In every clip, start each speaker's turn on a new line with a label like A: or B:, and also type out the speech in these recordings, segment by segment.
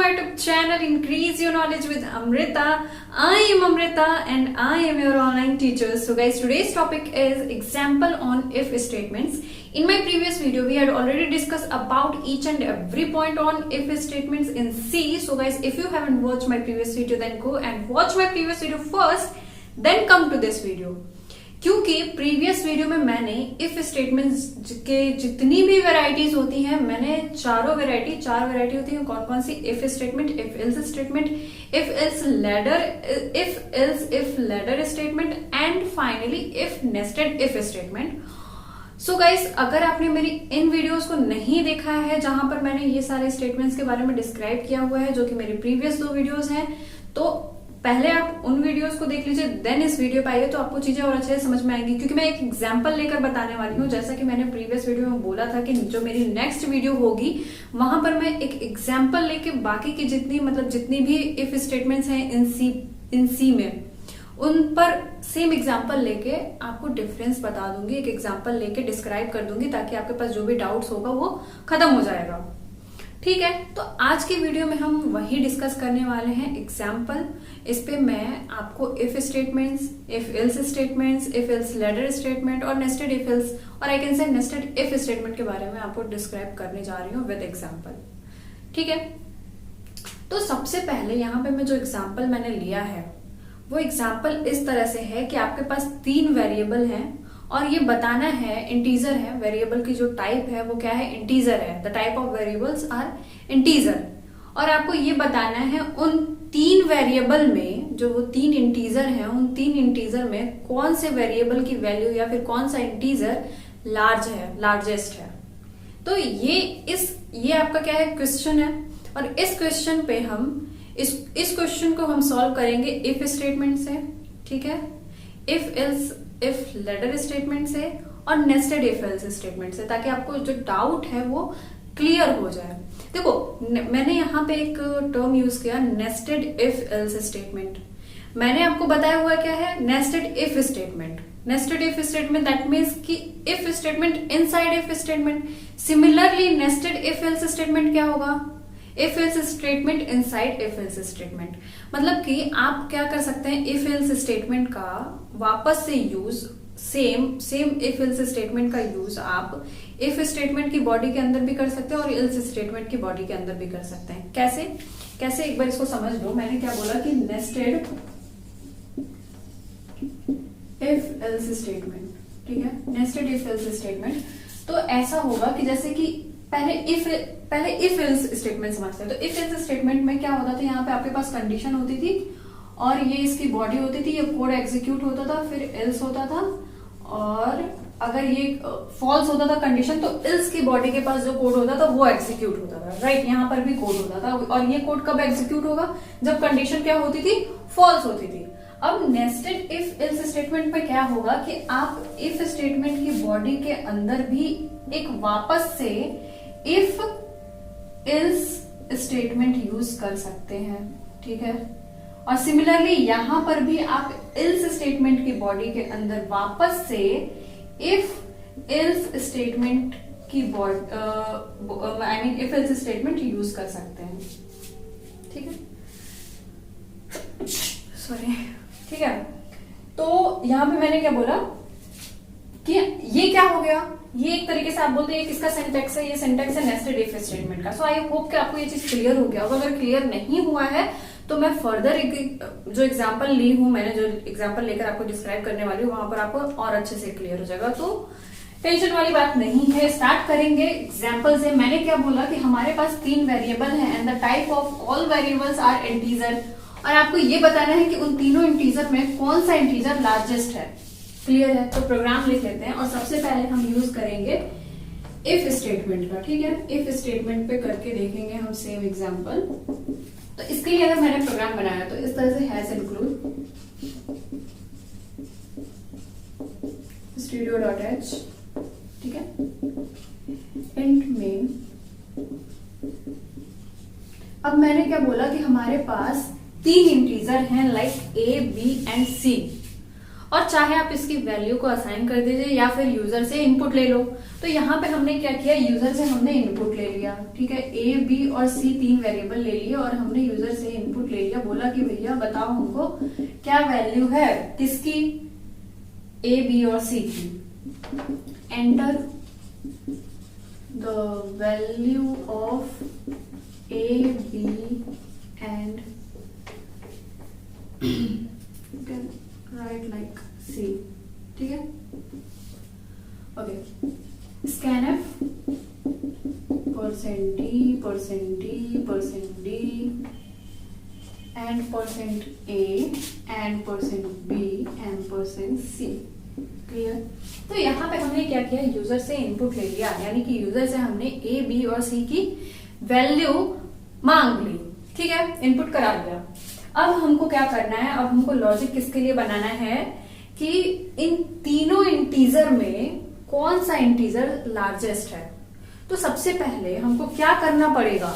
A: my YouTube channel Increase Your Knowledge with Amrita. I am Amrita and I am your online teacher. So guys, today's topic is example on if statements. In my previous video, we had already discussed about each and every point on if statements in C. So guys, if you haven't watched my previous video, then go and watch my previous video first, then come to this video. क्योंकि previous video में मैंने if statements के जितनी भी varieties होती हैं, मैंने चार वेराइटी होती है। कौन कौन सी? If statement, if else statement, if else ladder statement and finally if nested if statement. So guys, अगर आपने मेरी इन वीडियोस को नहीं देखा है जहां पर मैंने ये सारे स्टेटमेंट्स के बारे में डिस्क्राइब किया हुआ है, जो कि मेरी प्रीवियस 2 वीडियोस हैं, तो पहले आप उन वीडियोस को देख लीजिए, देन इस वीडियो पे आइए, तो आपको चीजें और अच्छे से समझ में आएंगी। क्योंकि मैं एक एग्जांपल लेकर बताने वाली हूँ, जैसा कि मैंने प्रीवियस वीडियो में बोला था कि जो मेरी नेक्स्ट वीडियो होगी वहां पर मैं एक एग्जांपल लेके बाकी की जितनी भी इफ स्टेटमेंट्स हैं इन सी में, उन पर सेम एग्जांपल लेके आपको डिफरेंस बता दूंगी, एक एग्जांपल लेके डिस्क्राइब कर दूंगी, ताकि आपके पास जो भी डाउट्स होगा वो खत्म हो जाएगा। ठीक है, तो आज की वीडियो में हम वही डिस्कस करने वाले हैं, एग्जाम्पल। इस पे मैं आपको if statements, if else statements, if else ladder statement और नेस्टेड इफ एल्स और I can say nested if statement के बारे में आपको डिस्क्राइब करने जा रही हूँ विद एग्जाम्पल। ठीक है, तो सबसे पहले यहाँ पे मैं जो एग्जाम्पल मैंने लिया है वो एग्जाम्पल इस तरह से है कि आपके पास 3 वेरिएबल हैं और ये बताना है, इंटीजर है, वेरिएबल की जो टाइप है वो क्या है? इंटीजर है। The type of variables are integer. और आपको ये बताना है उन 3 वेरिएबल में, जो वो 3 इंटीजर हैं, उन 3 इंटीजर में कौन से वेरिएबल की वैल्यू या फिर कौन सा इंटीजर लार्जेस्ट है। तो ये आपका क्या है? क्वेश्चन है। और इस क्वेश्चन पे हम इस क्वेश्चन को हम सॉल्व करेंगे इफ स्टेटमेंट से। ठीक है, if else if ladder statement से और नेस्टेड इफ एल्स स्टेटमेंट से, ताकि आपको जो डाउट है वो क्लियर हो जाए। देखो, मैंने यहाँ पे एक टर्म यूज किया, नेस्टेड इफ एल्स स्टेटमेंट। मैंने आपको बताया हुआ क्या है? Nested if statement. Nested if statement that means कि if statement inside if statement. Similarly nested if else statement क्या होगा? If else statement inside if else statement. मतलब कि आप क्या कर सकते हैं, इफ एल्स स्टेटमेंट का वापस से use, same if else statement का यूज आप इफ स्टेटमेंट की बॉडी के अंदर भी कर सकते हैं और एल्स स्टेटमेंट की बॉडी के अंदर भी कर सकते हैं। कैसे एक बार इसको समझ लो। मैंने क्या बोला कि नेस्टेड इफ एल्स स्टेटमेंट। ठीक है, नेस्टेड इफ एल्स स्टेटमेंट। तो ऐसा होगा कि जैसे कि पहले इफ एल्स स्टेटमेंट समझते हैं। तो इफ एल्स स्टेटमेंट में क्या होता था, यहाँ पे आपके पास कंडीशन होती थी और ये इसकी बॉडी होती थी, ये कोड एग्जीक्यूट होता था, फिर एल्स होता था, और अगर ये फॉल्स होता था कंडीशन, तो एल्स की बॉडी के पास जो कोड होता था वो एग्जीक्यूट होता था। राइट, यहाँ पर भी कोड होता था, और ये कोड कब एग्जीक्यूट होगा? जब कंडीशन क्या होती थी? फॉल्स होती थी। अब नेस्टेड इफ एल्स स्टेटमेंट में क्या होगा कि आप इफ स्टेटमेंट की बॉडी के अंदर भी एक वापस से इफ एल्स स्टेटमेंट यूज कर सकते हैं। ठीक है, और सिमिलरली यहां पर भी आप एल्स स्टेटमेंट की बॉडी के अंदर वापस से इफ एल्स स्टेटमेंट की इफ एल्स स्टेटमेंट यूज कर सकते हैं। ठीक है, सॉरी। ठीक है, तो यहां पे मैंने क्या बोला कि ये क्या हो गया, ये एक तरीके से आप बोलते हैं किसका सिंटैक्स है? ये सिंटैक्स है नेस्टेड इफ स्टेटमेंट का। सो आई होप कि आपको ये चीज क्लियर हो गया होगा। अगर क्लियर नहीं हुआ है तो मैं फर्दर जो एग्जांपल ली हूं, मैंने जो एग्जांपल लेकर आपको डिस्क्राइब करने वाली हूँ, वहां पर आपको और अच्छे से क्लियर हो जाएगा। तो टेंशन वाली बात नहीं है, स्टार्ट करेंगे एग्जाम्पल से। मैंने क्या बोला कि हमारे पास 3 वेरिएबल है and the type of all variables are integer, और आपको ये बताना है कि उन तीनों इंटीजर में कौन सा इंटीजर लार्जेस्ट है। क्लियर है? तो प्रोग्राम लिख लेते हैं और सबसे पहले हम यूज करेंगे इफ स्टेटमेंट का। ठीक है, इफ स्टेटमेंट पे करके देखेंगे हम सेम एग्जांपल। तो इसके लिए अगर मैंने प्रोग्राम बनाया तो इस तरह से हैज इंक्लूड studio.h। ठीक है, इंट मेन। अब मैंने क्या बोला कि हमारे पास 3 इंटीजर हैं, लाइक ए, बी एंड सी, और चाहे आप इसकी वैल्यू को असाइन कर दीजिए या फिर यूजर से इनपुट ले लो। तो यहाँ पे हमने क्या किया, यूजर से हमने इनपुट ले लिया, ठीक है, ए बी और सी 3 वेरिएबल ले लिए और हमने यूजर से इनपुट ले लिया, बोला कि भैया बताओ हमको क्या वैल्यू है किसकी, ए बी और सी की। Enter the value of A B and write like C, ठीक है। Okay, scanf %d %d and %a and %b and %c, clear. तो यहाँ पे हमने क्या किया, यूजर से इनपुट ले लिया, यानी कि यूजर से हमने ए बी और सी की वैल्यू मांग ली, ठीक है, इनपुट करा लिया। अब हमको क्या करना है, अब हमको लॉजिक किसके लिए बनाना है कि इन तीनों इंटीजर में कौन सा इंटीजर लार्जेस्ट है। तो सबसे पहले हमको क्या करना पड़ेगा,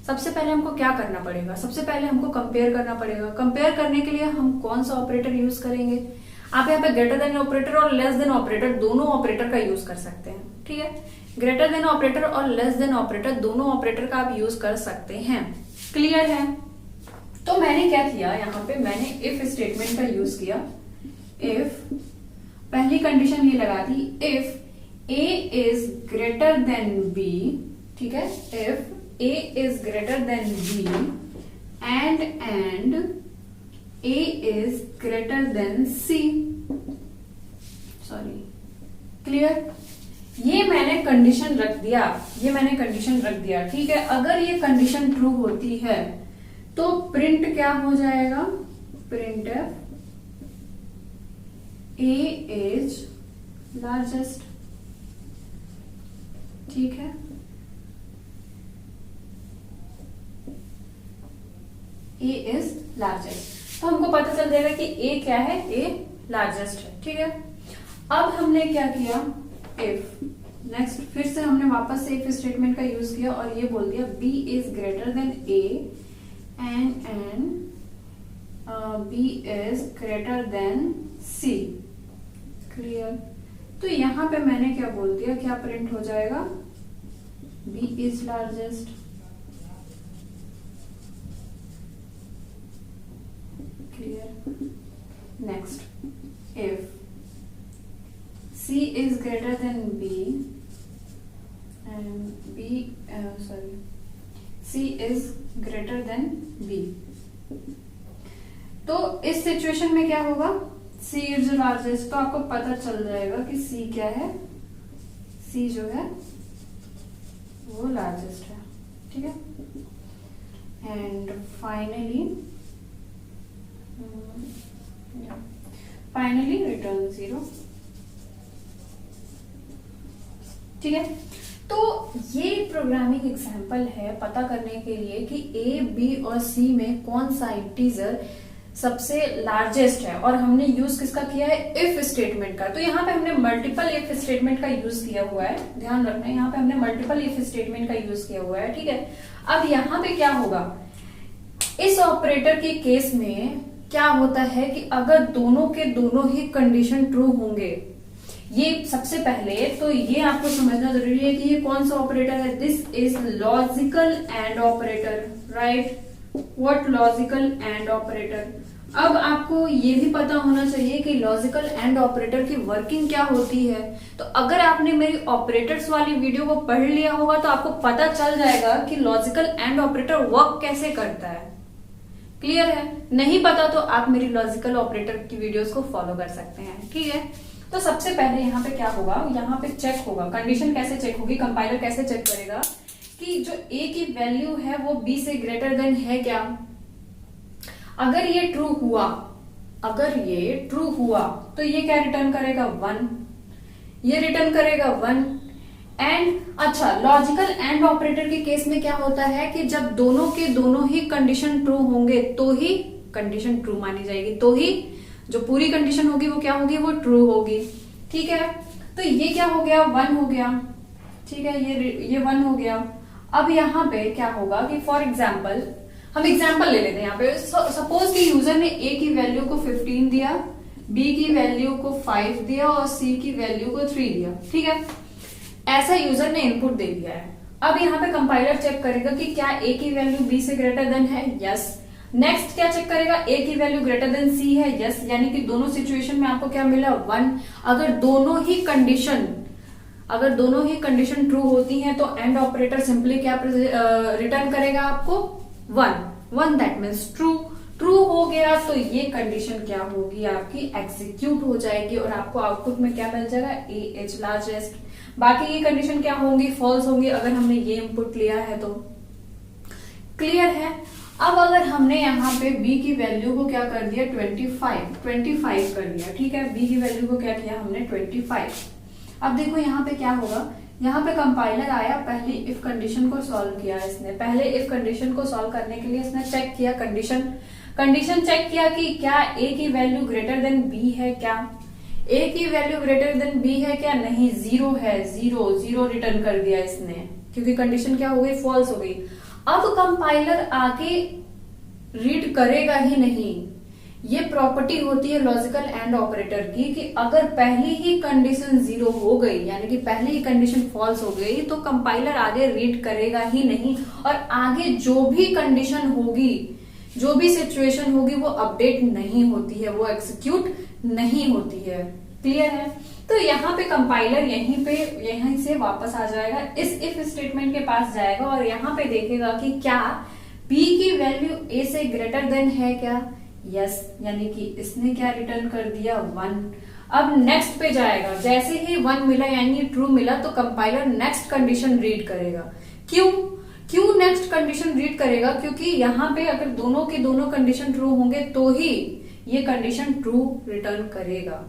A: सबसे पहले हमको कंपेयर करना पड़ेगा। कंपेयर करने के लिए हम कौन सा ऑपरेटर यूज करेंगे, आप यहाँ पे ग्रेटर देन ऑपरेटर और लेस देन ऑपरेटर दोनों ऑपरेटर का यूज कर सकते हैं, ठीक है। ग्रेटर देन ऑपरेटर और लेस देन ऑपरेटर दोनों ऑपरेटर का आप यूज कर सकते हैं, क्लियर है। तो मैंने क्या किया, यहाँ पे मैंने इफ स्टेटमेंट का यूज किया। इफ पहली कंडीशन ये लगा दी, if A is greater than B, ठीक है, if A is greater than B and A is greater than C, sorry, clear. ये मैंने कंडीशन रख दिया, ठीक है। अगर ये कंडीशन ट्रू होती है तो प्रिंट क्या हो जाएगा, प्रिंट ए इज लार्जेस्ट, ठीक है। ए इज लार्जेस्ट, तो हमको पता चल जाएगा कि ए क्या है, ए लार्जेस्ट है, ठीक है। अब हमने क्या किया, इफ नेक्स्ट फिर से हमने वापस से इफ स्टेटमेंट का यूज किया और ये बोल दिया B is greater than A and B is greater than C, clear. तो यहां पे मैंने क्या बोल दिया, क्या प्रिंट हो जाएगा, B is largest, clear. Next if C is greater than B and C is greater than B, तो इस सिचुएशन में क्या होगा, सी इज लार्जेस्ट, तो आपको पता चल जाएगा कि सी क्या है, सी जो है वो लार्जेस्ट है, ठीक है। एंड फाइनली रिटर्न 0, ठीक है। तो ये प्रोग्रामिंग एग्जांपल है पता करने के लिए कि ए बी और सी में कौन सा इंटीजर सबसे लार्जेस्ट है, और हमने यूज किसका किया है, इफ स्टेटमेंट का। तो यहाँ पे हमने मल्टीपल इफ स्टेटमेंट का यूज किया हुआ है, ध्यान रखना है, यहाँ पे हमने मल्टीपल इफ स्टेटमेंट का यूज किया हुआ है, ठीक है। अब यहाँ पे क्या होगा, इस ऑपरेटर के केस में क्या होता है कि अगर दोनों के दोनों ही कंडीशन ट्रू होंगे, ये सबसे पहले तो ये आपको समझना जरूरी है कि ये कौन सा ऑपरेटर है, this is logical and operator, right. What logical and operator. अब आपको ये भी पता होना चाहिए कि लॉजिकल एंड ऑपरेटर की वर्किंग क्या होती है। तो अगर आपने मेरी ऑपरेटर्स वाली वीडियो को पढ़ लिया होगा तो आपको पता चल जाएगा कि लॉजिकल एंड ऑपरेटर वर्क कैसे करता है, क्लियर है। नहीं पता तो आप मेरी लॉजिकल ऑपरेटर की वीडियोस को फॉलो कर सकते हैं, ठीक है। तो सबसे पहले यहाँ पे क्या होगा, यहाँ पे चेक होगा, कंडीशन कैसे चेक होगी, कंपाइलर कैसे चेक करेगा कि जो ए की वैल्यू है वो बी से ग्रेटर देन है क्या। अगर ये ट्रू हुआ तो ये क्या रिटर्न करेगा, 1, ये रिटर्न करेगा 1। एंड अच्छा, लॉजिकल एंड ऑपरेटर के केस में क्या होता है कि जब दोनों के दोनों ही कंडीशन ट्रू होंगे तो ही कंडीशन ट्रू मानी जाएगी, तो ही जो पूरी कंडीशन होगी वो क्या होगी, वो ट्रू होगी, ठीक है। तो ये क्या हो गया, 1 हो गया, ठीक है, ये 1 हो गया। अब यहाँ पे क्या होगा कि फॉर एग्जाम्पल, हम एग्जाम्पल ले लेते हैं यहाँ पे। सपोज कि यूजर ने ए की वैल्यू को 15 दिया, बी की वैल्यू को 5 दिया और सी की वैल्यू को 3 दिया, ठीक है। ऐसा यूजर ने इनपुट दे दिया है। अब यहाँ पे कंपाइलर चेक करेगा कि क्या ए की वैल्यू बी से ग्रेटर देन है, यस। नेक्स्ट क्या चेक करेगा, ए की वैल्यू ग्रेटर देन सी है, यस। यानी कि दोनों सिचुएशन में आपको क्या मिला, 1। अगर दोनों ही कंडीशन ट्रू होती हैं तो एंड ऑपरेटर सिंपली क्या रिटर्न करेगा आपको, 1 दैट मीन्स ट्रू हो गया तो ये कंडीशन क्या होगी आपकी, एग्जीक्यूट हो जाएगी और आपको आउटपुट में क्या मिल जाएगा, ए इज लार्जेस्ट। बाकी ये कंडीशन क्या होंगी, फॉल्स होंगी अगर हमने ये इनपुट लिया है तो। क्लियर है। अब अगर हमने यहाँ पे b की वैल्यू को क्या कर दिया, 25 कर दिया, ठीक है। b की वैल्यू को क्या किया हमने, 25। अब देखो यहाँ पे क्या होगा, यहाँ पे कंपाइलर आया, पहली इफ कंडीशन को सॉल्व किया इसने। पहले इफ कंडीशन को सॉल्व करने के लिए इसने चेक किया कंडीशन चेक किया कि क्या a की वैल्यू ग्रेटर देन b है, क्या a की वैल्यू ग्रेटर देन b है क्या, नहीं, 0 है, 0 रिटर्न कर दिया इसने, क्योंकि कंडीशन क्या हो गई, फॉल्स हो गई। अब कंपाइलर आगे रीड करेगा ही नहीं। ये प्रॉपर्टी होती है लॉजिकल एंड ऑपरेटर की कि अगर पहली ही कंडीशन 0 हो गई, यानी कि पहली ही कंडीशन फॉल्स हो गई, तो कंपाइलर आगे रीड करेगा ही नहीं और आगे जो भी कंडीशन होगी, जो भी सिचुएशन होगी वो अपडेट नहीं होती है, वो एग्जीक्यूट नहीं होती है। क्लियर है। तो यहाँ पे कंपाइलर यहीं से वापस आ जाएगा, इस इफ स्टेटमेंट के पास जाएगा और यहाँ पे देखेगा कि क्या b की वैल्यू a से ग्रेटर देन है क्या, यस। यानी कि इसने क्या रिटर्न कर दिया, 1। अब नेक्स्ट पे जाएगा, जैसे ही 1 मिला यानी ट्रू मिला तो कंपाइलर नेक्स्ट कंडीशन रीड करेगा। क्यों नेक्स्ट कंडीशन रीड करेगा, क्योंकि यहाँ पे अगर दोनों के दोनों कंडीशन ट्रू होंगे तो ही ये कंडीशन ट्रू रिटर्न करेगा।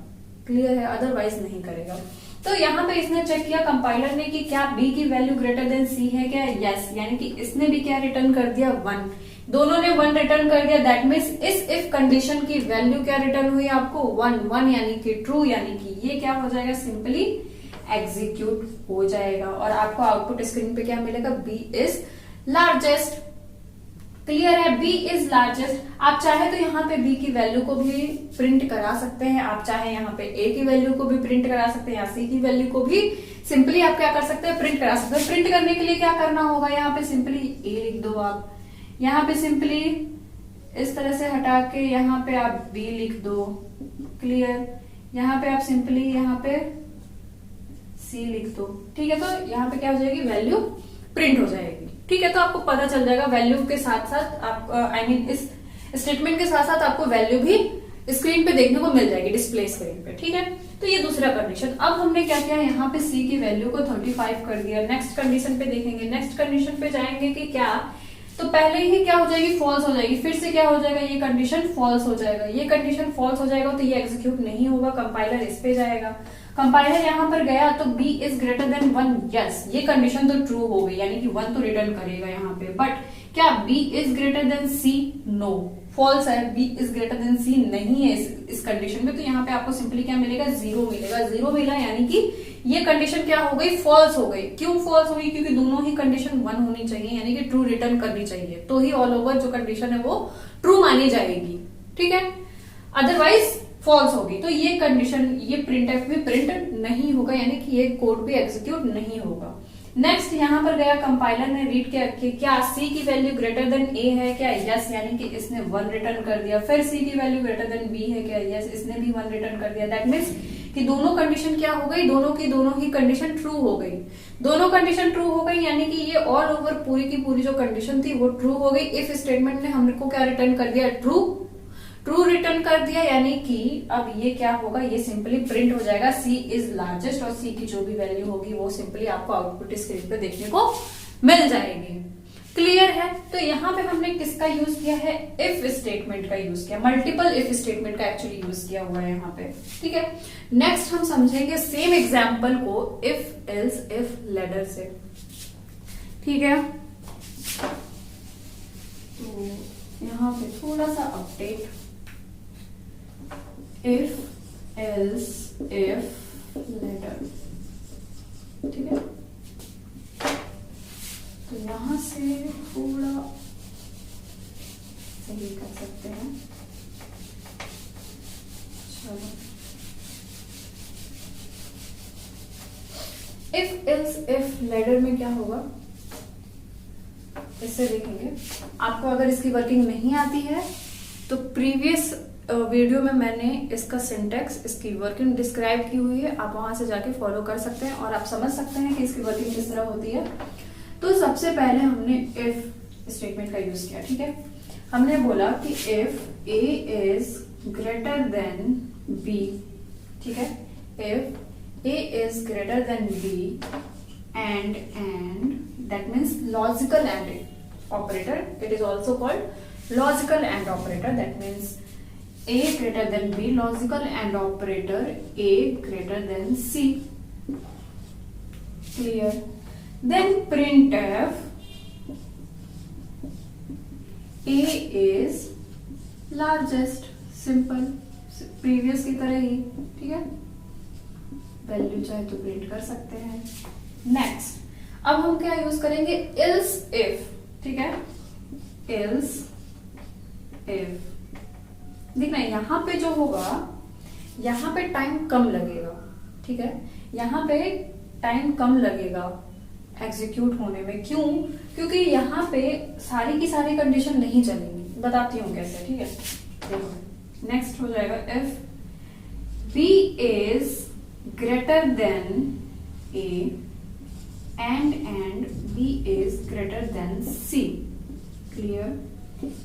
A: क्लियर है, अदरवाइज नहीं करेगा। तो यहाँ पे इसने चेक किया कंपाइलर ने कि क्या b की वैल्यू ग्रेटर देन c है क्या, यस। यानी कि इसने भी क्या रिटर्न कर दिया, 1। दोनों ने 1 रिटर्न कर दिया, दैट मीन्स इस इफ कंडीशन की वैल्यू क्या रिटर्न हुई आपको, 1 यानी कि ट्रू, यानी कि ये क्या हो जाएगा, सिंपली एग्जीक्यूट हो जाएगा और आपको आउटपुट स्क्रीन पे क्या मिलेगा, b इज लार्जेस्ट। क्लियर है, b इज लार्जेस्ट। आप चाहे तो यहाँ पे b की वैल्यू को भी प्रिंट करा सकते हैं, आप चाहे यहाँ पे a की वैल्यू को भी प्रिंट करा सकते हैं या c की वैल्यू को भी सिंपली आप क्या कर सकते हैं, प्रिंट करा सकते हैं। प्रिंट करने के लिए क्या करना होगा, यहाँ पे सिंपली a लिख दो आप, यहाँ पे सिंपली इस तरह से हटा के यहाँ पे आप b लिख दो। क्लियर, यहाँ पे आप सिंपली यहाँ पे c लिख दो, ठीक है। तो यहाँ पे क्या हो जाएगी, वैल्यू प्रिंट हो जाएगी, ठीक है। तो आपको पता चल जाएगा वैल्यू के साथ साथ आप इस स्टेटमेंट के साथ साथ आपको वैल्यू भी स्क्रीन पे देखने को मिल जाएगी, डिस्प्ले स्क्रीन पे, ठीक है। तो ये दूसरा कंडीशन। अब हमने क्या किया, यहाँ पे c की वैल्यू को 35 कर दिया। नेक्स्ट कंडीशन पे देखेंगे, नेक्स्ट कंडीशन पे जाएंगे कि क्या, तो पहले ही क्या हो जाएगी, फॉल्स हो जाएगी, फिर से क्या हो जाएगा, ये कंडीशन फॉल्स हो जाएगा। ये कंडीशन फॉल्स हो जाएगा तो ये एग्जीक्यूट नहीं होगा, कंपाइलर इस पे जाएगा। कंपाइलर यहाँ पर गया तो b is greater then 1, yes. ये कंडीशन तो ट्रू हो गई, यानी कि 1 तो रिटर्न करेगा यहाँ पे। बट क्या b is greater than c, no, false है, b is greater than c नहीं है इस कंडीशन में। तो यहाँ पे आपको सिंपली क्या मिलेगा, 0 मिलेगा। 0 मिला यानी कि ये कंडीशन क्या हो गई, फॉल्स हो गई। क्यों फॉल्स हुई, क्योंकि दोनों ही कंडीशन 1 होनी चाहिए, यानी कि ट्रू रिटर्न करनी चाहिए, तो ही ऑल ओवर जो कंडीशन है वो ट्रू मानी जाएगी, ठीक है। अदरवाइज फॉल्स होगी। तो ये कंडीशन, ये प्रिंटएफ भी प्रिंट नहीं होगा, यानी कि ये कोड भी एग्जीक्यूट नहीं होगा। नेक्स्ट यहाँ पर गया कंपाइलर ने रीड किया कि क्या c की वैल्यू ग्रेटर देन a है क्या, यस। यानी कि इसने 1 रिटर्न कर दिया। फिर c की वैल्यू ग्रेटर देन b है क्या, यस। इसने भी 1 रिटर्न कर दिया। दैट मीन्स कि दोनों कंडीशन क्या हो गई, दोनों ही कंडीशन ट्रू हो गई। दोनों कंडीशन ट्रू हो गई यानी कि ये ऑल ओवर पूरी की पूरी जो कंडीशन थी वो ट्रू हो गई। इफ स्टेटमेंट ने हमको क्या रिटर्न कर दिया, ट्रू रिटर्न कर दिया, यानी कि अब ये क्या होगा, ये सिंपली प्रिंट हो जाएगा c इज लार्जेस्ट और c की जो भी वैल्यू होगी वो सिंपली आपको आउटपुट स्क्रीन पे देखने को मिल जाएगी। क्लियर है। तो यहाँ पे हमने किसका यूज किया है, इफ स्टेटमेंट का यूज किया, मल्टीपल इफ स्टेटमेंट का एक्चुअली यूज किया हुआ है यहाँ पे, ठीक है। नेक्स्ट हम समझेंगे सेम एग्जाम्पल को इफ एल्स इफ लेडर से, ठीक है। तो यहाँ पे थोड़ा सा update, if else if ladder, ठीक है। तो यहां से थोड़ा सही कर सकते हैं। चलो इफ एल्स इफ लैडर में क्या होगा, इससे देखेंगे। आपको अगर इसकी वर्किंग नहीं आती है तो प्रीवियस वीडियो में मैंने इसका सिंटेक्स, इसकी वर्किंग डिस्क्राइब की हुई है, आप वहां से जाके फॉलो कर सकते हैं और आप समझ सकते हैं कि इसकी वर्किंग किस तरह होती है। तो सबसे पहले हमने इफ स्टेटमेंट का यूज किया, ठीक है। हमने बोला कि if A is greater than B, ठीक है, if A is greater than B and that means logical and operator, it is also called logical and operator, that means a greater than b, logical and operator a greater than c, clear। then printf a is largest, simple, previous की तरह ही, ठीक है, value चाहे तो print कर सकते हैं। Next, अब हम क्या यूज करेंगे, इल्स इफ, ठीक है, इल्स इफ। देखना यहां पे जो होगा, यहां पे टाइम कम लगेगा, ठीक है, यहां पे टाइम कम लगेगा एग्जीक्यूट होने में। क्यों? क्योंकि यहां पे सारी की सारी कंडीशन नहीं चलेंगी, बताती हूं कैसे, ठीक है। देखो नेक्स्ट हो जाएगा, if B is greater than A and b is greater than c, clear।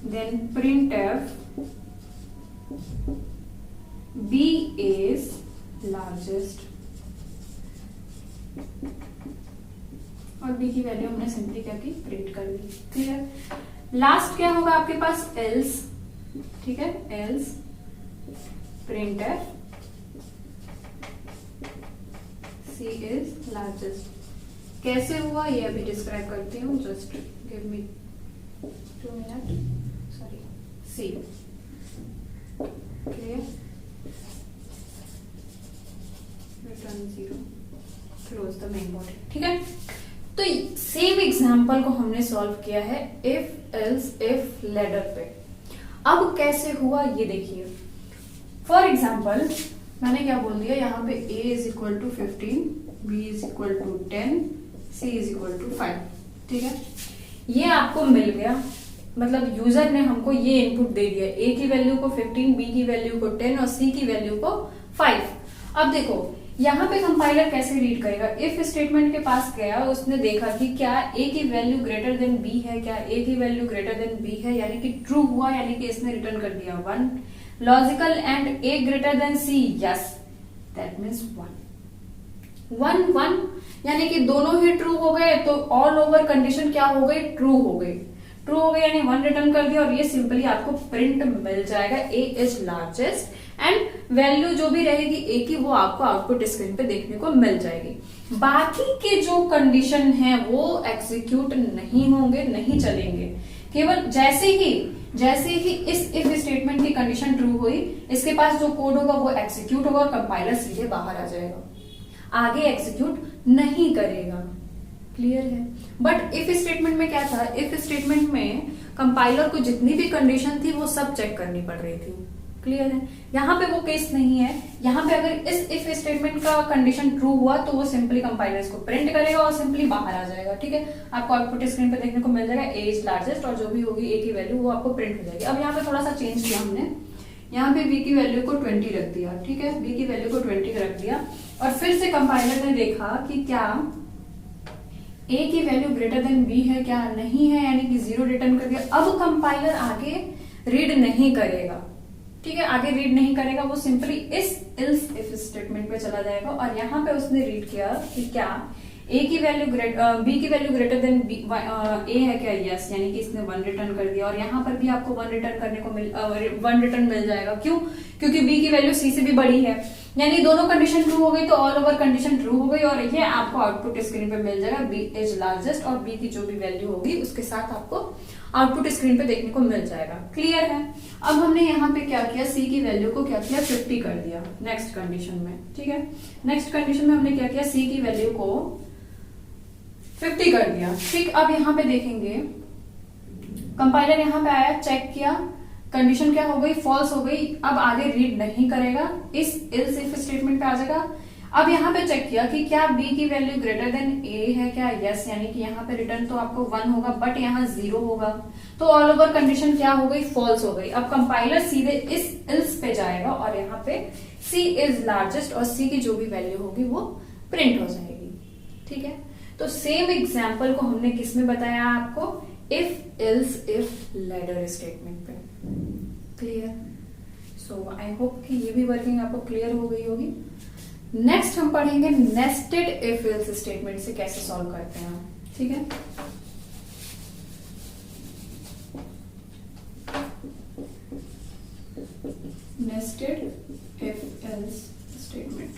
A: then printf b is largest, और b की वैल्यू हमने सिंपली क्या की, प्रिंट कर दी, ठीक है। लास्ट क्या होगा आपके पास, एल्स, ठीक है, else printf c is largest। कैसे हुआ ये अभी डिस्क्राइब करती हूँ, just give me 2 minute, sorry, C, clear, return 0, close the main body, ठीक है। तो सेम एग्जांपल को हमने सॉल्व किया है इफ एल्स इफ लैडर पे। अब कैसे हुआ ये देखिए। फॉर एग्जाम्पल मैंने क्या बोल दिया, यहाँ पे a is equal to 15, b is equal to 10, c is equal to 5, ठीक है। ये आपको मिल गया, मतलब यूजर ने हमको ये इनपुट दे दिया, a की वैल्यू को 15, b की वैल्यू को 10 और c की वैल्यू को 5। अब देखो यहाँ पे कंपाइलर कैसे रीड करेगा, इफ स्टेटमेंट के पास गया, उसने देखा कि क्या a की वैल्यू ग्रेटर देन b है, क्या a की वैल्यू ग्रेटर देन b है, यानी कि ट्रू हुआ, यानी कि इसने रिटर्न कर दिया 1। Logical and a greater than c, yes, that means 1 1, यानी कि दोनों ही ट्रू हो गए, तो ऑल ओवर कंडीशन क्या हो गई, ट्रू हो गई, ट्रू हो गई, यानी 1 रिटर्न कर दिया, और ये सिंपली आपको प्रिंट मिल जाएगा, a is largest, and value जो भी रहेगी a की वो आपको आउटपुट स्क्रीन पे देखने को मिल जाएगी। बाकी के जो कंडीशन है वो एग्जीक्यूट नहीं होंगे, नहीं चलेंगे, केवल जैसे ही इस इफ स्टेटमेंट की कंडीशन ट्रू हुई, इसके पास जो कोड होगा वो एग्जीक्यूट होगा और कंपाइलर सीधे बाहर आ जाएगा, आगे एग्जीक्यूट नहीं करेगा, क्लियर है। बट इफ स्टेटमेंट में क्या था, इफ स्टेटमेंट में कंपाइलर को जितनी भी कंडीशन थी वो सब चेक करनी पड़ रही थी, क्लियर है। यहाँ पे वो केस नहीं है, यहाँ पे अगर इस इफ स्टेटमेंट का कंडीशन ट्रू हुआ तो वो सिंपली कंपाइलर इसको प्रिंट करेगा और सिंपली बाहर आ जाएगा, ठीक है। आपको आउटपुट स्क्रीन पे देखने को मिल जाएगा a इज लार्जेस्ट, और जो भी होगी a की वैल्यू वो आपको प्रिंट हो जाएगी। अब यहाँ पे थोड़ा सा चेंज किया हमने, यहाँ पे b की वैल्यू को 20 रख दिया, ठीक है, b की वैल्यू को 20 रख दिया, और फिर से कंपाइलर ने देखा कि क्या a की वैल्यू ग्रेटर देन b है, क्या नहीं है, यानी कि 0 रिटर्न कर दिया। अब कंपाइलर आगे रीड नहीं करेगा, ठीक है, आगे रीड नहीं करेगा, वो सिंपली इस इल्स इफ स्टेटमेंट पे चला जाएगा, और यहाँ पे उसने रीड किया कि क्या a की वैल्यू b की वैल्यू ग्रेटर देन a है क्या, यस, यानी कि इसने 1 रिटर्न कर दिया, और यहाँ पर भी आपको 1 रिटर्न करने को 1 रिटर्न मिल जाएगा। क्यों? क्योंकि b की वैल्यू c से भी बड़ी है, यानी दोनों कंडीशन ट्रू हो गई, तो ऑल ओवर कंडीशन ट्रू हो गई, और ये आपको आउटपुट स्क्रीन पे मिल जाएगा b इज लार्जेस्ट, और b की जो भी वैल्यू होगी उसके साथ आपको आउटपुट स्क्रीन पे देखने को मिल जाएगा, क्लियर है। अब हमने यहाँ पे क्या किया, c की वैल्यू को क्या किया, 50 कर दिया नेक्स्ट कंडीशन में, ठीक है। नेक्स्ट कंडीशन में हमने क्या किया, c की वैल्यू को 50 कर दिया, ठीक। अब यहाँ पे देखेंगे कंपाइलर यहाँ पे आया, चेक किया, कंडीशन क्या हो गई, फॉल्स हो गई। अब आगे रीड नहीं करेगा, इस एल्स इफ स्टेटमेंट पे आ जाएगा, अब यहाँ पे चेक किया कि क्या बी की वैल्यू ग्रेटर देन ए है क्या, यस, यानी कि यहाँ पे रिटर्न तो आपको 1 होगा बट यहाँ 0 होगा, तो ऑल ओवर कंडीशन क्या हो गई, फॉल्स हो गई। अब कंपाइलर सीधे इस एल्स पे जाएगा और यहाँ पे सी इज लार्जेस्ट और सी की जो भी वैल्यू होगी वो प्रिंट हो जाएगी। ठीक है, तो सेम एग्जाम्पल को हमने किस में बताया आपको, if else if ladder statement पे। क्लियर? सो आई होप कि ये भी वर्किंग आपको क्लियर हो गई होगी। नेक्स्ट हम पढ़ेंगे नेस्टेड इफ एल्स स्टेटमेंट से कैसे सॉल्व करते हैं। ठीक है, नेस्टेड इफ एल्स स्टेटमेंट।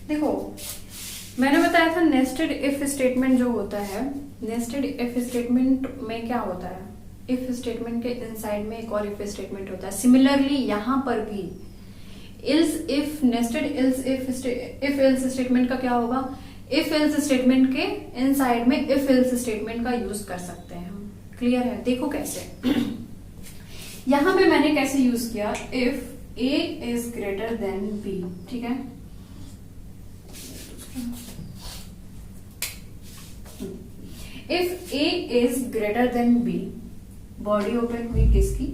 A: देखो, मैंने बताया था नेस्टेड इफ स्टेटमेंट जो होता है, नेस्टेड इफ स्टेटमेंट में क्या होता है, इफ स्टेटमेंट के इनसाइड में एक और इफ स्टेटमेंट होता है। सिमिलरली यहां पर भी ills if, nested ills if else statement का क्या होगा, इफ एल्स स्टेटमेंट के इनसाइड में इफ एल्स स्टेटमेंट का यूज कर सकते हैं हम। क्लियर है? देखो कैसे यहां पे मैंने कैसे यूज किया, if A is greater than B. ठीक है, if A is greater than B, body open हुई किसकी,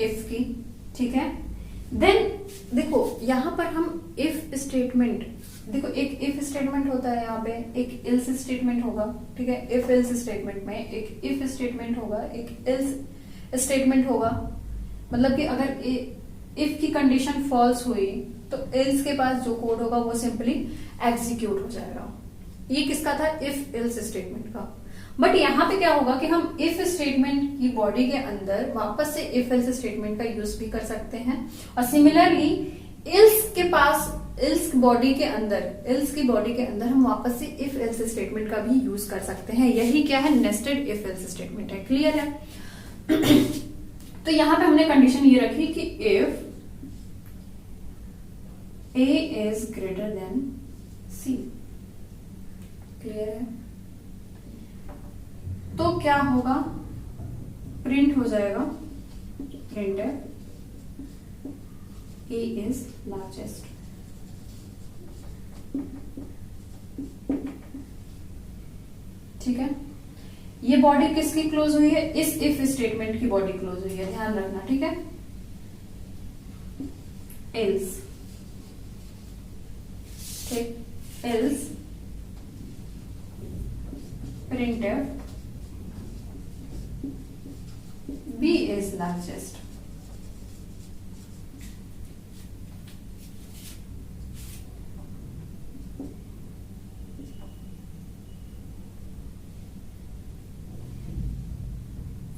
A: इफ की। ठीक है, देन देखो यहां पर हम इफ स्टेटमेंट, देखो एक इफ स्टेटमेंट होता है, यहाँ पे एक इल्स स्टेटमेंट होगा। ठीक है, इफ इल्स स्टेटमेंट में एक इफ स्टेटमेंट होगा, एक इल्स स्टेटमेंट होगा। मतलब कि अगर इफ की कंडीशन फॉल्स हुई तो इल्स के पास जो कोड होगा वो सिंपली एग्जीक्यूट हो जाएगा। ये किसका था, इफ इल्स स्टेटमेंट का। बट यहाँ पे क्या होगा कि हम इफ स्टेटमेंट की बॉडी के अंदर वापस से इफ एल्स स्टेटमेंट का यूज भी कर सकते हैं, और सिमिलरली इल्स के पास, इल्स बॉडी के अंदर, इल्स की बॉडी के अंदर हम वापस से इफ एल्स स्टेटमेंट का भी यूज कर सकते हैं। यही क्या है, नेस्टेड इफ एल्स स्टेटमेंट है। क्लियर है? तो यहां पे हमने कंडीशन ये रखी कि if A is greater than C. Clear है? तो क्या होगा, प्रिंट हो जाएगा, प्रिंट है ए इज लार्जेस्ट। ठीक है, ये बॉडी किसकी क्लोज हुई है, इस इफ स्टेटमेंट की बॉडी क्लोज हुई है, ध्यान रखना। ठीक है, एल्स, ठीक, else printf b is largest।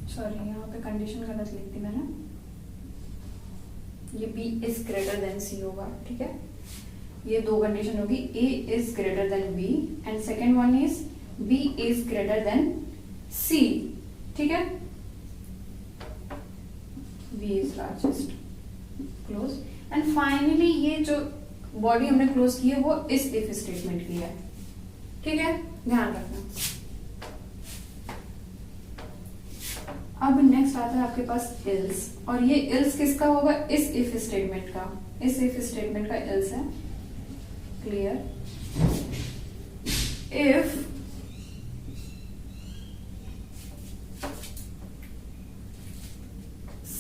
A: Sorry, यहाँ पे कंडीशन गलत लिख दी मैंने, ये b is greater than c होगा। ठीक है, ये दो कंडीशन होगी, a is greater then b and second one is b is greater than c। ठीक है, b is largest, close. And finally ये जो बॉडी हमने क्लोज की है वो इस इफ स्टेटमेंट की है। ठीक है, ध्यान रखना। अब नेक्स्ट आता है आपके पास इल्स, और ये इल्स किसका होगा, इस इफ स्टेटमेंट का, इस इफ स्टेटमेंट का इल्स है। Clear? If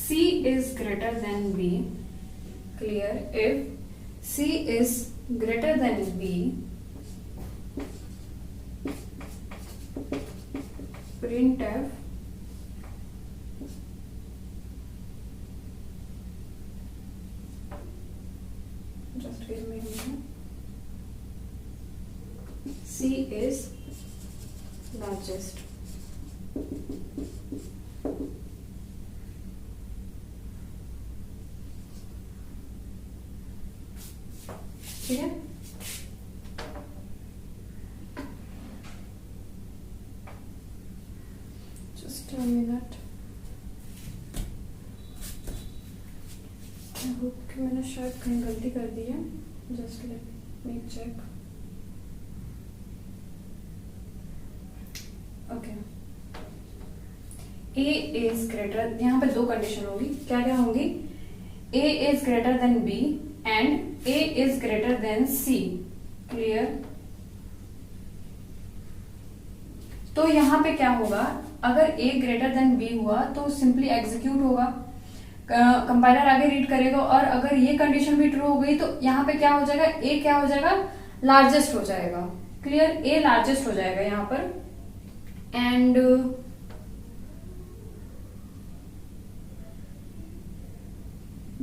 A: C is greater than B, clear, if C is greater than B, printf just give me a minute, C is largest। ठीक है, जस्ट अ मिनट। शायद कहीं गलती कर दी है, just let me check. Okay, A is greater, यहाँ पे दो कंडीशन होगी, क्या क्या होंगी, A is greater than B and A is greater than C. Clear? तो यहाँ पे क्या होगा, अगर ए ग्रेटर देन बी हुआ तो सिंपली एग्जीक्यूट होगा, कंपाइलर आगे रीड करेगा, और अगर ये कंडीशन भी ट्रू हो गई तो यहाँ पे क्या हो जाएगा, ए क्या हो जाएगा, लार्जेस्ट हो जाएगा। क्लियर? ए लार्जेस्ट हो जाएगा यहाँ पर, and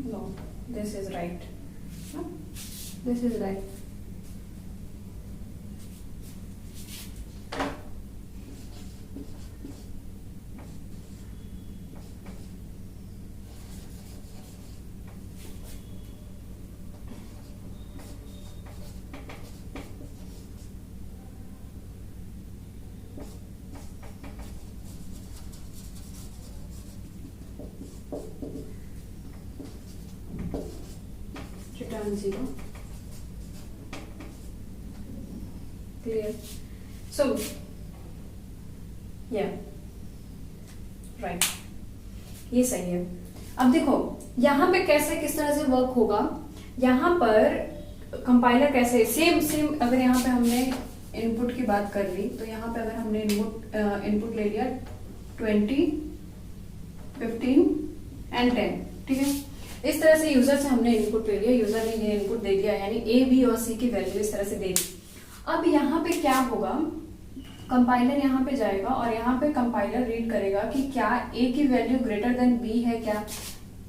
A: no, this is right, this is right. Return 0. Clear? So, yeah, right. ये सही है। अब देखो यहाँ पे कैसे, किस तरह से वर्क होगा, यहाँ पर कंपाइलर कैसे, सेम सेम, अगर यहाँ पे हमने इनपुट की बात कर ली तो यहाँ पे अगर हमने इनपुट ले लिया 20, 15 एंड 10, ठीक है, इस तरह से यूजर से हमने इनपुट ले लिया, यूजर ने ये इनपुट दे दिया, यानी ए बी और सी की वैल्यू इस तरह से दे दी। अब यहाँ पे क्या होगा, कंपाइलर यहाँ पे जाएगा और यहाँ पे कंपाइलर रीड करेगा कि क्या ए की वैल्यू ग्रेटर देन बी है क्या,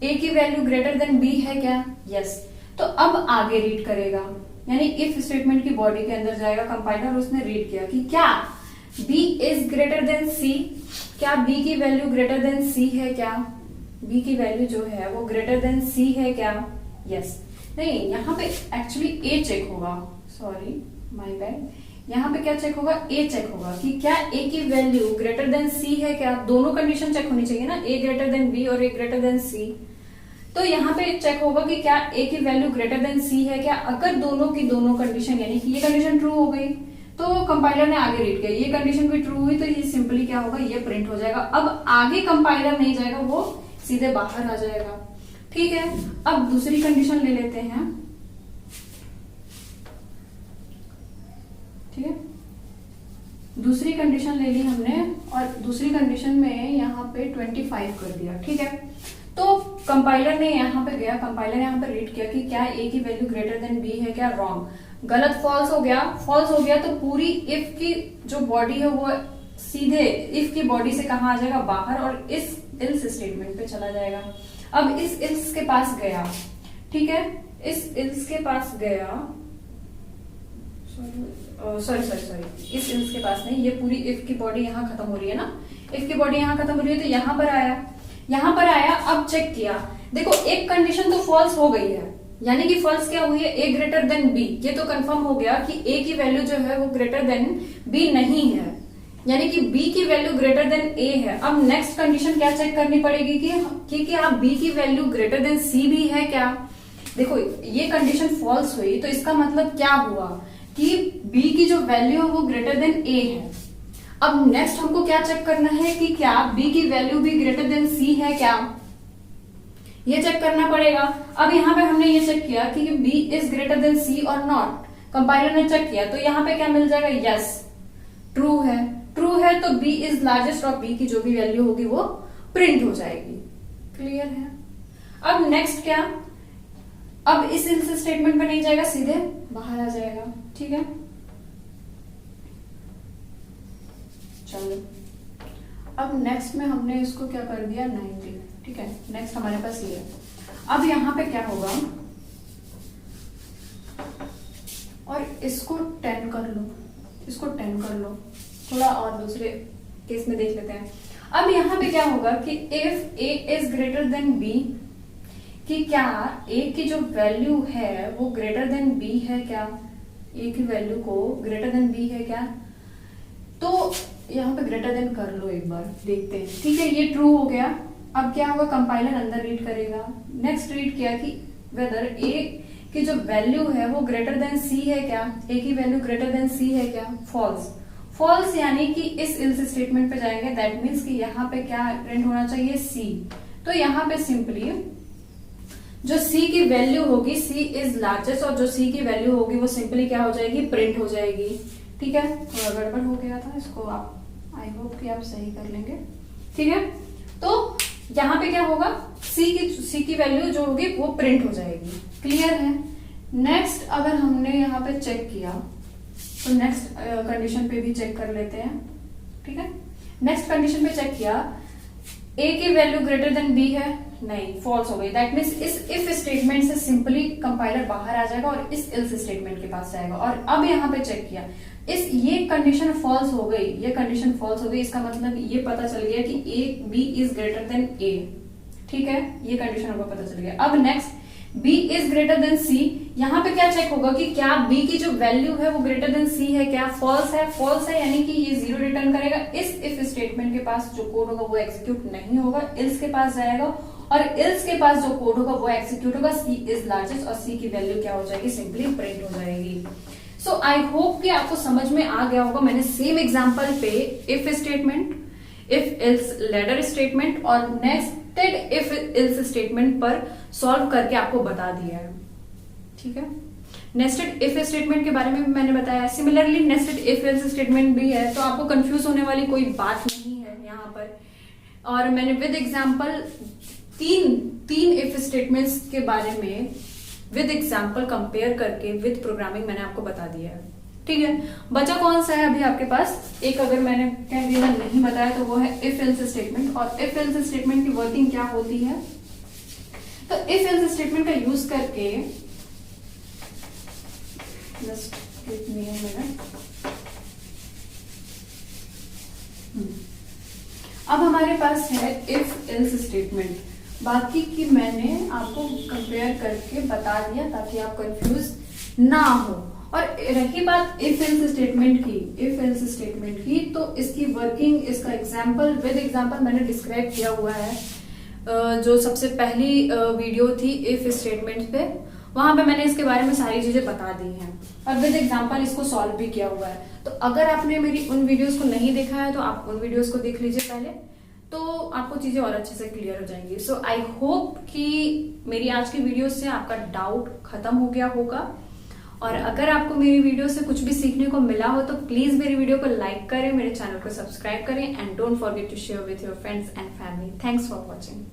A: ए की वैल्यू ग्रेटर देन बी है क्या, यस। तो अब आगे रीड करेगा, यानी इफ स्टेटमेंट की बॉडी के अंदर जाएगा कंपाइलर, उसने रीड किया कि क्या बी इज ग्रेटर देन सी, क्या बी की वैल्यू ग्रेटर देन सी है क्या, बी की वैल्यू जो है वो ग्रेटर देन सी है क्या, यस। नहीं, यहाँ पे एक्चुअली ए चेक होगा, सॉरी माय बैड, यहाँ पे क्या चेक होगा, ए चेक होगा कि क्या ए की वैल्यू ग्रेटर देन सी है क्या, दोनों कंडीशन चेक होनी चाहिए ना, ए ग्रेटर देन बी और ए ग्रेटर देन सी। तो यहाँ पे चेक होगा कि क्या ए की वैल्यू ग्रेटर देन सी है क्या, अगर दोनों की दोनों कंडीशन, यानी कि ये कंडीशन ट्रू हो गई तो कंपाइलर ने आगे रीड किया, ये कंडीशन भी ट्रू हुई तो ये सिंपली क्या होगा, ये प्रिंट हो जाएगा। अब आगे कंपाइलर नहीं जाएगा, वो सीधे बाहर आ जाएगा, ठीक है। अब दूसरी कंडीशन ले लेते हैं, ठीक है, दूसरी कंडीशन ले ली हमने और दूसरी कंडीशन में यहाँ पे 25 कर दिया, ठीक है। तो कंपाइलर ने यहाँ पे गया, कंपाइलर यहाँ पे रीड किया कि क्या ए की वैल्यू ग्रेटर देन बी है क्या, रॉन्ग, गलत, फॉल्स हो गया, फॉल्स हो गया तो पूरी इफ की जो बॉडी है वो सीधे इफ की बॉडी से कहाँ आ जाएगा, बाहर, और इस इल्स स्टेटमेंट पे चला जाएगा। अब इस इल्स के पास गया, ठीक है, इस इल्स के पास गया, सॉरी, इस इल्स के पास नहीं, ये पूरी इफ की बॉडी यहाँ खत्म हो रही है ना, इफ की बॉडी यहाँ खत्म हो रही है तो यहाँ पर आया, यहाँ पर आया, अब चेक किया, देखो एक कंडीशन तो फॉल्स हो गई है, यानी कि फॉल्स क्या हुई है, ए ग्रेटर देन बी, ये तो कंफर्म हो गया कि ए की वैल्यू जो है वो ग्रेटर देन बी नहीं है, यानी कि b की वैल्यू ग्रेटर देन a है। अब नेक्स्ट कंडीशन क्या चेक करनी पड़ेगी कि क्या b की वैल्यू ग्रेटर देन c भी है क्या। देखो ये कंडीशन फॉल्स हुई तो इसका मतलब क्या हुआ कि b की जो वैल्यू है वो ग्रेटर देन a है। अब नेक्स्ट हमको क्या चेक करना है कि क्या b की वैल्यू भी ग्रेटर देन c है क्या, ये चेक करना पड़ेगा। अब यहाँ पे हमने ये चेक किया कि b is greater than c और नॉट, कंपाइलर ने चेक किया तो यहाँ पे क्या मिल जाएगा, यस ट्रू है, ट्रू है तो b इज लार्जेस्ट और b की जो भी वैल्यू होगी वो प्रिंट हो जाएगी। क्लियर है। अब नेक्स्ट क्या, अब इस इल्स स्टेटमेंट में नहीं जाएगा, सीधे बाहर आ जाएगा, ठीक है। चलो अब नेक्स्ट में हमने इसको क्या कर दिया 90, ठीक है। नेक्स्ट हमारे पास ये है। अब यहाँ पे क्या होगा, और इसको 10 कर लो, इसको 10 कर लो, थोड़ा और दूसरे केस में देख लेते हैं। अब यहाँ पे क्या होगा कि if a is greater then b, कि क्या a की जो वैल्यू है वो ग्रेटर देन b है क्या, a की वैल्यू को ग्रेटर देन b है क्या, तो यहाँ पे ग्रेटर देन कर लो एक बार, देखते हैं, ठीक है। ये ट्रू हो गया। अब क्या होगा, कंपाइलर अंदर रीड करेगा, नेक्स्ट रीड किया कि वेदर ए की जो वैल्यू है वो ग्रेटर देन सी है क्या, ए की वैल्यू ग्रेटर देन सी है क्या, फॉल्स। फॉल्स यानी कि इस इल्स स्टेटमेंट पे जाएंगे, दैट मीन्स कि यहाँ पे क्या प्रिंट होना चाहिए, सी। तो यहाँ पे सिंपली जो सी की वैल्यू होगी, सी इज लार्जेस्ट, और जो सी की वैल्यू होगी वो सिंपली क्या हो जाएगी, प्रिंट हो जाएगी। ठीक है, थोड़ा गड़बड़ हो गया था, इसको आप आई होप कि आप सही कर लेंगे। ठीक है, तो यहाँ पे क्या होगा, सी की वैल्यू जो होगी वो प्रिंट हो जाएगी। क्लियर है। नेक्स्ट अगर हमने यहाँ पे चेक किया तो नेक्स्ट कंडीशन पे भी चेक कर लेते हैं। ठीक है, नेक्स्ट कंडीशन पे चेक किया, ए की वैल्यू ग्रेटर देन बी है, नहीं, फॉल्स हो गई। दैट मीन्स इस इफ स्टेटमेंट से सिंपली कंपाइलर बाहर आ जाएगा और इस इल्स स्टेटमेंट के पास जाएगा। और अब यहाँ पे चेक किया, ये कंडीशन फॉल्स हो गई, ये कंडीशन फॉल्स हो गई, इसका मतलब ये पता चल गया कि A B is greater than A. ठीक है, ये कंडीशन हमको पता चल गया। अब next B is greater than C, यहाँ पे क्या चेक होगा कि क्या B की जो वैल्यू है वो ग्रेटर देन C है क्या, फॉल्स है। फॉल्स है यानी कि ये 0 रिटर्न करेगा। इस इफ स्टेटमेंट के पास जो कोड होगा वो एग्जीक्यूट नहीं होगा, इल्स के पास जाएगा, और इल्स के पास जो कोड होगा वो एग्जीक्यूट होगा। C इज लार्जेस्ट और C की वैल्यू क्या हो जाएगी, सिंपली प्रिंट हो जाएगी। सो आई होप कि आपको समझ में आ गया होगा। मैंने सेम एग्जाम्पल पे if statement, if ills ladder statement और नेस्टेड इफ इल्स स्टेटमेंट पर सॉल्व करके आपको बता दिया है। ठीक है, नेस्टेड इफ स्टेटमेंट के बारे में भी मैंने बताया। Similarly nested if ills statement भी है, तो आपको कंफ्यूज होने वाली कोई बात नहीं है यहाँ पर। और मैंने विद एग्जाम्पल तीन इफ स्टेटमेंट्स के बारे में विद एग्जाम्पल कंपेयर करके विद प्रोग्रामिंग मैंने आपको बता दिया है। ठीक है, बचा कौन सा है अभी आपके पास, एक अगर मैंने कह दिया नहीं बताया तो वो है इफ एल्स स्टेटमेंट। और इफ एल्स स्टेटमेंट की वर्किंग क्या होती है, तो इफ एल्स स्टेटमेंट का यूज करके, just give me a minute. अब हमारे पास है इफ एल्स स्टेटमेंट, बाकी की मैंने आपको कंपेयर करके बता दिया ताकि आप कंफ्यूज ना हो। और रही बात इफ एल्स स्टेटमेंट की, तो इसकी वर्किंग, इसका एग्जांपल विद एग्जांपल मैंने डिस्क्राइब किया हुआ है। जो सबसे पहली वीडियो थी इफ स्टेटमेंट पे, वहां पे मैंने इसके बारे में सारी चीजें बता दी हैं और विद एग्जांपल इसको सॉल्व भी किया हुआ है। तो अगर आपने मेरी उन वीडियोस को नहीं देखा है तो आप उन वीडियोस को देख लीजिए पहले, तो आपको चीजें और अच्छे से क्लियर हो जाएंगी। सो आई होप कि मेरी आज की वीडियो से आपका डाउट खत्म हो गया होगा। और अगर आपको मेरी वीडियो से कुछ भी सीखने को मिला हो तो प्लीज मेरी वीडियो को लाइक करें, मेरे चैनल को सब्सक्राइब करें, and don't forget to share with your friends and family. Thanks for watching.